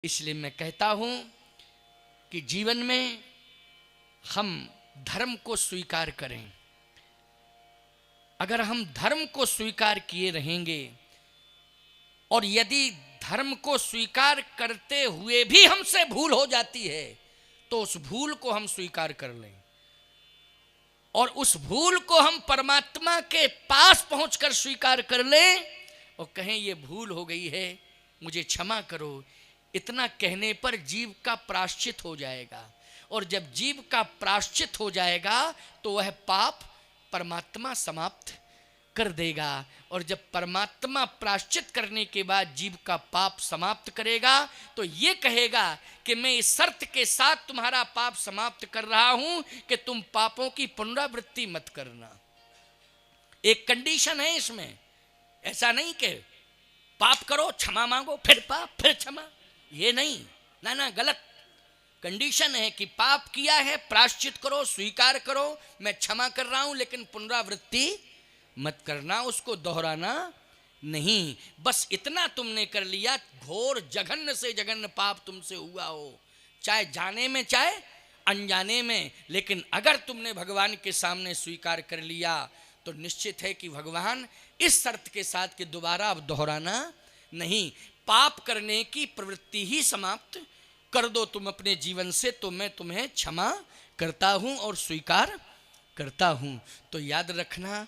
इसलिए मैं कहता हूं कि जीवन में हम धर्म को स्वीकार करें। अगर हम धर्म को स्वीकार किए रहेंगे और यदि धर्म को स्वीकार करते हुए भी हमसे भूल हो जाती है तो उस भूल को हम स्वीकार कर लें और उस भूल को हम परमात्मा के पास पहुंचकर स्वीकार कर लें और कहें ये भूल हो गई है, मुझे क्षमा करो। इतना कहने पर जीव का प्रायश्चित हो जाएगा और जब जीव का प्रायश्चित हो जाएगा तो वह पाप परमात्मा समाप्त कर देगा और जब परमात्मा प्रायश्चित करने के बाद जीव का पाप समाप्त करेगा तो ये कहेगा कि मैं इस शर्त के साथ तुम्हारा पाप समाप्त कर रहा हूं कि तुम पापों की पुनरावृत्ति मत करना। एक कंडीशन है इसमें, ऐसा नहीं कि पाप करो क्षमा मांगो फिर पाप फिर क्षमा, ये नहीं, ना गलत कंडीशन है कि पाप किया है प्रायश्चित करो, स्वीकार करो, मैं क्षमा कर रहा हूं लेकिन पुनरावृत्ति मत करना, उसको दोहराना नहीं। बस इतना तुमने कर लिया, घोर जघन्य से जघन्य पाप तुमसे हुआ हो, चाहे जाने में चाहे अनजाने में, लेकिन अगर तुमने भगवान के सामने स्वीकार कर लिया तो निश्चित है कि भगवान इस शर्त के साथ कि दोबारा अब दोहराना नहीं, पाप करने की प्रवृत्ति ही समाप्त कर दो तुम अपने जीवन से, तो मैं तुम्हें क्षमा करता हूं और स्वीकार करता हूं। तो याद रखना